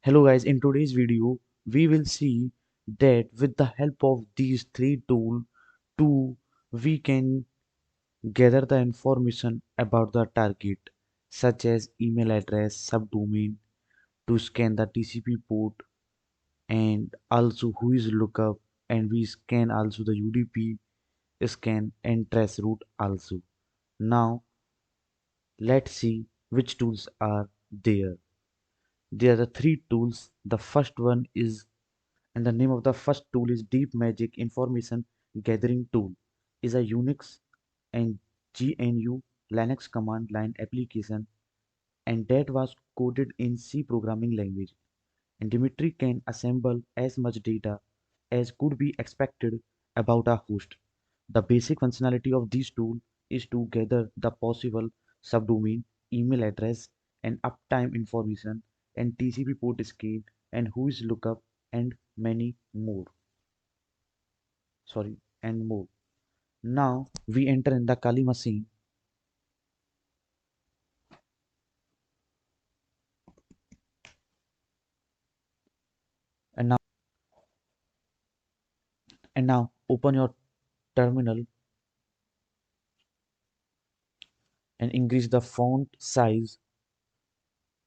Hello guys, in today's video we will see that with the help of these three tools we can gather the information about the target such as email address, subdomain to scan the TCP port and also Whois lookup, and we scan also the UDP scan and trace route also. Now let's see which tools are there. There are the three tools. The first one is, and the name of the first tool is Deepmagic Information Gathering Tool, is a Unix and GNU Linux command line application, and that was coded in C programming language. And Dimitri can assemble as much data as could be expected about a host. The basic functionality of this tool is to gather the possible subdomain, email address, and uptime information, and TCP port scan, and Whois lookup, and many more. Sorry, and more. Now we enter in the Kali machine, and now open your terminal and increase the font size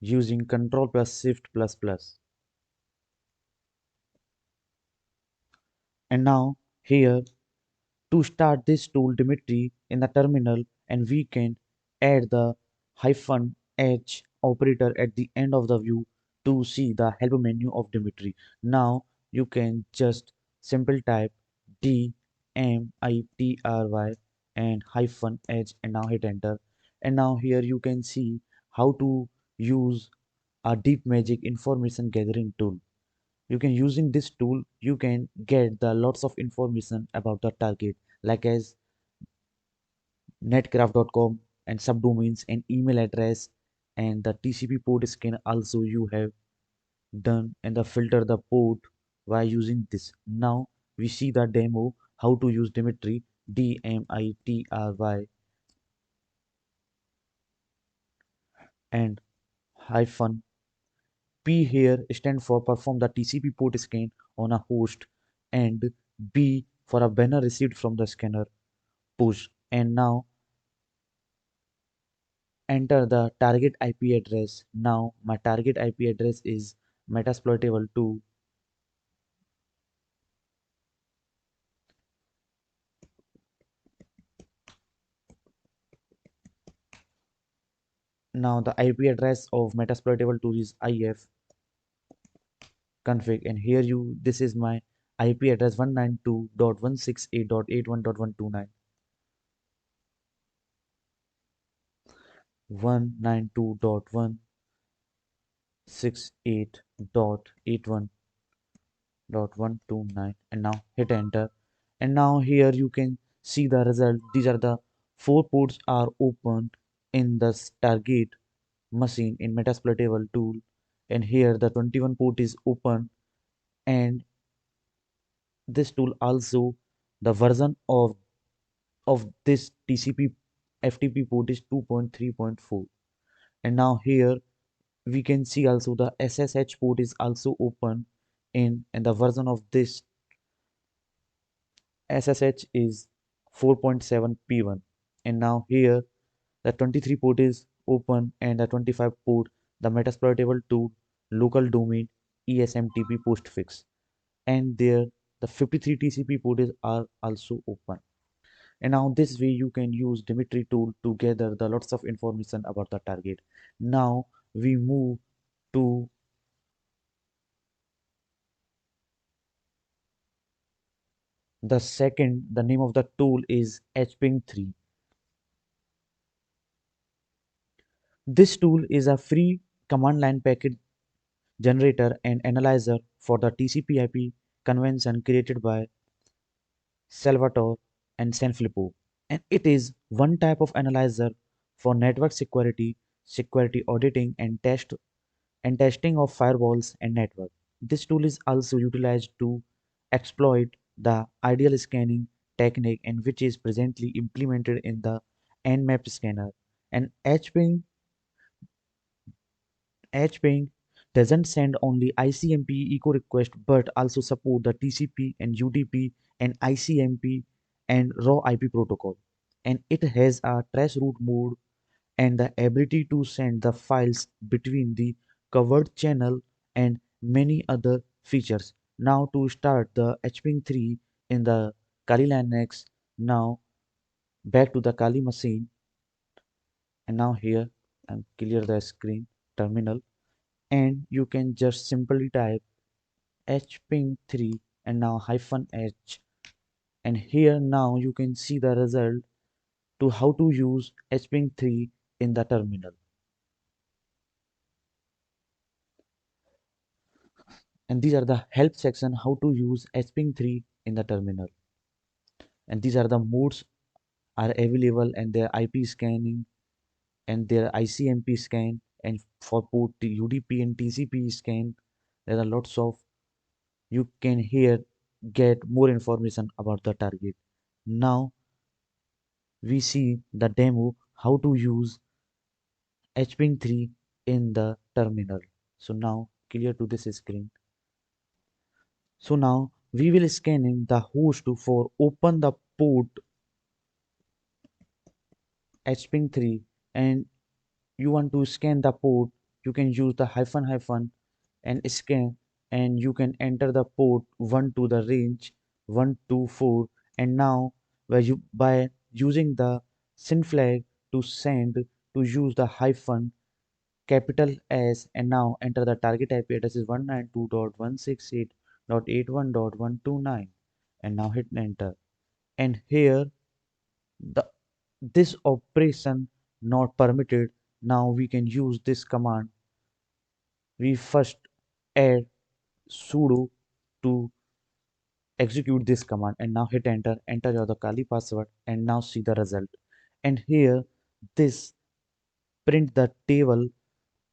using Control plus Shift plus plus. And now here, to start this tool Dimitri in the terminal, and we can add the -h operator at the end of the view to see the help menu of Dimitri. Now you can just simple type DMitry and -h and now hit enter. And now here you can see how to use a Deepmagic information gathering tool. You can, using this tool you can get the lots of information about the target, like as netcraft.com and subdomains and email address, and the TCP port scan also you have done, and the filter the port by using this. Now we see the demo how to use Dimitri, DMitry, and hyphen P here stand for perform the TCP port scan on a host, and B for a banner received from the scanner push. And now enter the target IP address. Now my target IP address is metasploitable 2. Now the IP address of metasploitable 2 is if config, and here you, this is my IP address 192.168.81.129. 192.168.81.129, and now hit enter. And now here you can see the result. These are the 4 ports are open in the target machine in metasploitable tool, and here the 21 port is open, and this tool also the version of this TCP FTP port is 2.3.4. And now here we can see also the SSH port is also open in, and the version of this SSH is 4.7 P1. And now here the 23 port is open, and the 25 port the metasploitable to local domain ESMTP postfix, and there the 53 TCP ports are also open. And now this way you can use Dimitri tool to gather the lots of information about the target. Now we move to the second. The name of the tool is Hping 3. This tool is a free command line packet generator and analyzer for the TCP/IP convention created by Salvatore and Sanfilippo, and it is one type of analyzer for network security, security auditing, and testing of firewalls and network. This tool is also utilized to exploit the ideal scanning technique, and which is presently implemented in the Nmap scanner. And Hping doesn't send only ICMP echo request but also support the TCP and UDP and ICMP and raw IP protocol. And it has a trace route mode and the ability to send the files between the covered channel and many other features. Now to start the Hping 3 in the Kali Linux, now back to the Kali machine, and now here I'm clear the screen terminal, and you can just simply type Hping 3 and now hyphen h, and here now you can see the result to how to use Hping 3 in the terminal. And these are the help section how to use Hping 3 in the terminal, and these are the modes are available and their IP scanning and their ICMP scan, and for port UDP and TCP scan. There are lots of, you can here get more information about the target. Now we see the demo how to use Hping 3 in the terminal. So now clear to this screen. So now we will scanning the host for open the port Hping 3, and you want to scan the port, you can use the hyphen hyphen and scan, and you can enter the port 1 to the range 124, and now where you by using the send flag to send, to use the hyphen capital S, and now enter the target IP address is 192.168.81.129, and now hit enter. And here the this operation not permitted. Now we can use this command. We first add sudo to execute this command, and now hit enter, enter your the Kali password, and now see the result. And here this print the table,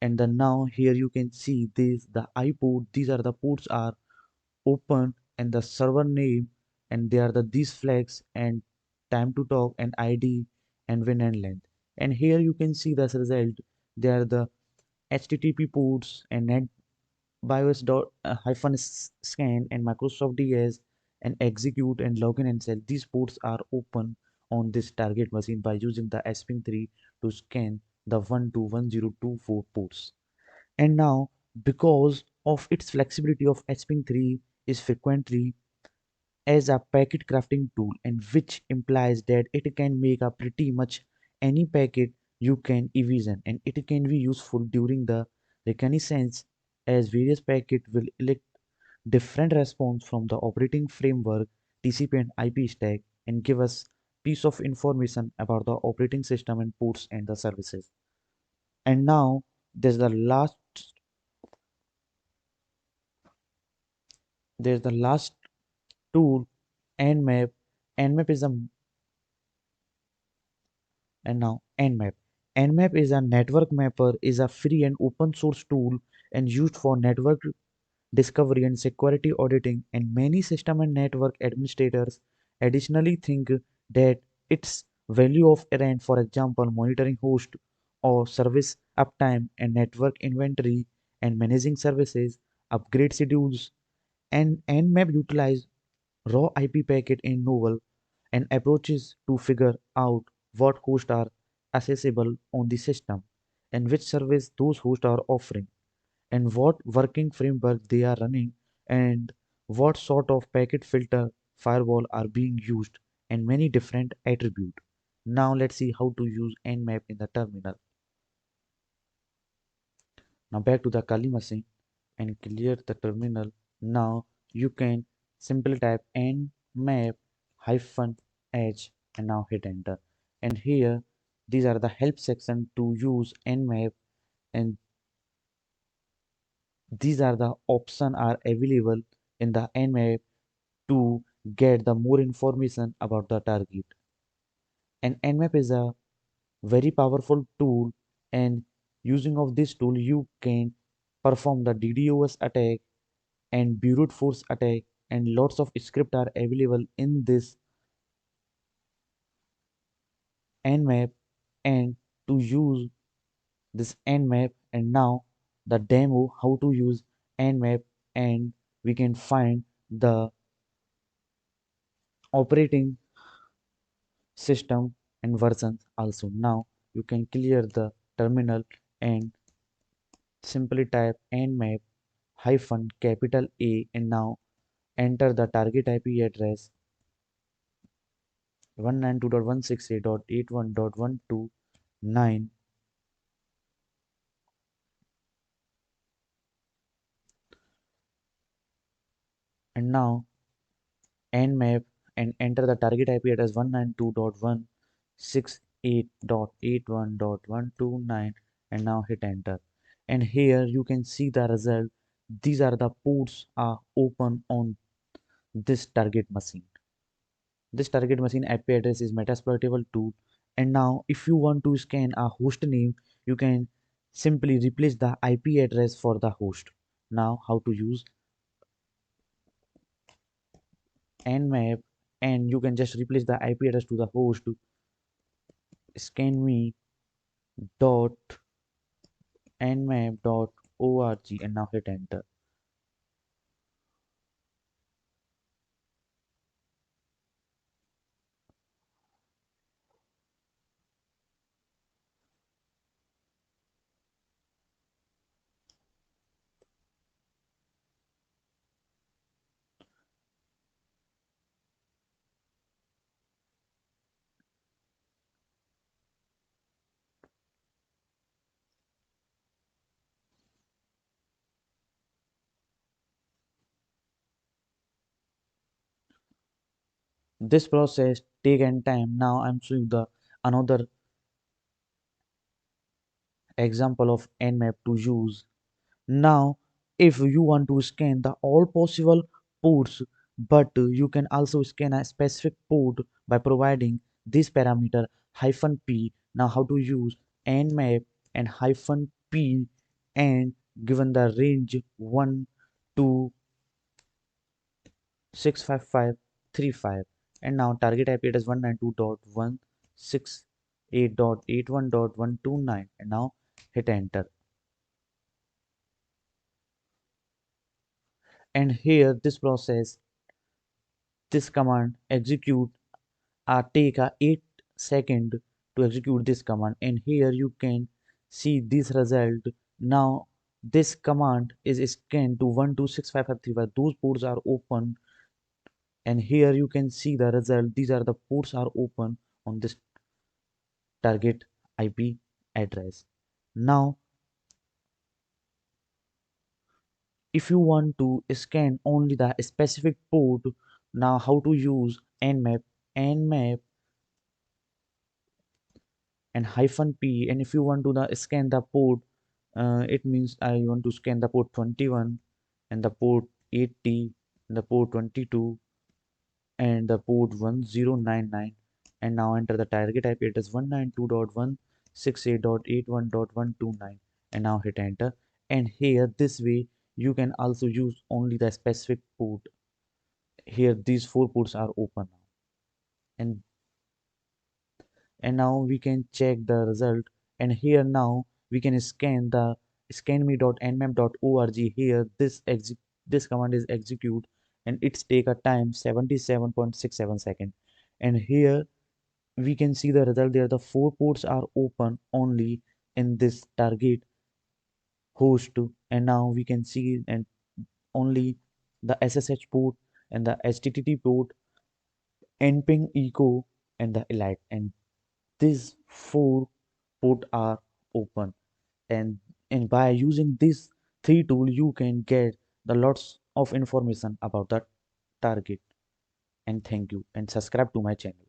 and then now here you can see this the I port, these are the ports are open, and the server name, and they are the these flags and time to talk and ID and win and length. And here you can see the result. They are the HTTP ports and net BIOS dot hyphen scan and Microsoft DS and execute and login and sell. These ports are open on this target machine by using the Hping 3 to scan the 121024 ports. And now, because of its flexibility of Hping 3 is frequently as a packet crafting tool, and which implies that it can make a pretty much any packet you can envision, and it can be useful during the reconnaissance as various packet will elect different response from the operating framework TCP and IP stack, and give us piece of information about the operating system and ports and the services. And now there's the last tool, Nmap. Nmap is a and now Nmap. Nmap is a network mapper, is a free and open source tool and used for network discovery and security auditing, and many system and network administrators additionally think that its value of errand, for example, monitoring host or service uptime and network inventory and managing services, upgrade schedules, and Nmap utilize raw IP packet in novel and approaches to figure out what hosts are accessible on the system and which service those hosts are offering and what working framework they are running and what sort of packet filter firewall are being used and many different attributes. Now let's see how to use Nmap in the terminal. Now back to the Kali machine and clear the terminal. Now you can simply type nmap hyphen h and now hit enter. And here these are the help section to use nmap, and these are the option are available in the nmap to get the more information about the target. And nmap is a very powerful tool, and using of this tool you can perform the DDoS attack and brute force attack, and lots of script are available in this nmap. And to use this nmap, and now the demo how to use Nmap, and we can find the operating system and versions also. Now you can clear the terminal and simply type nmap hyphen capital A and now enter the target IP address 192.168.81.129, and now nmap and enter the target IP address 192.168.81.129 and now hit enter. And here you can see the result. These are the ports are open on this target machine. This target machine IP address is metasploitable tool. And now if you want to scan a host name, you can simply replace the IP address for the host. Now how to use nmap, and you can just replace the IP address to the host scan me dot nmap.org and now hit enter. This process take and time. Now I'm showing the another example of nmap to use. Now if you want to scan the all possible ports, but you can also scan a specific port by providing this parameter hyphen p. Now how to use nmap and hyphen p and given the range 1 to 65535, and now target IP address 192.168.81.129 and now hit enter. And here this process, this command execute take a 8 second to execute this command, and here you can see this result. Now this command is scanned to 1265535. Those ports are open, and here you can see the result. These are the ports are open on this target IP address. Now if you want to scan only the specific port, now how to use nmap and hyphen p. And if you want to scan the port, it means I want to scan the port 21 and the port 80 and the port 22 and the port 1099, and now enter the target IP address 192.168.81.129 and now hit enter. And here this way you can also use only the specific port. Here these four ports are open, and now we can check the result. And here now we can scan the scanme.nmap.org. Here this command is execute, and it's take a time 77.67 seconds. And here we can see the result. There the four ports are open only in this target host, and now we can see and only the SSH port and the HTTP port, Nping echo and the elite, and these four port are open. and and by using this three tool you can get the lots of information about the target. And thank you and subscribe to my channel.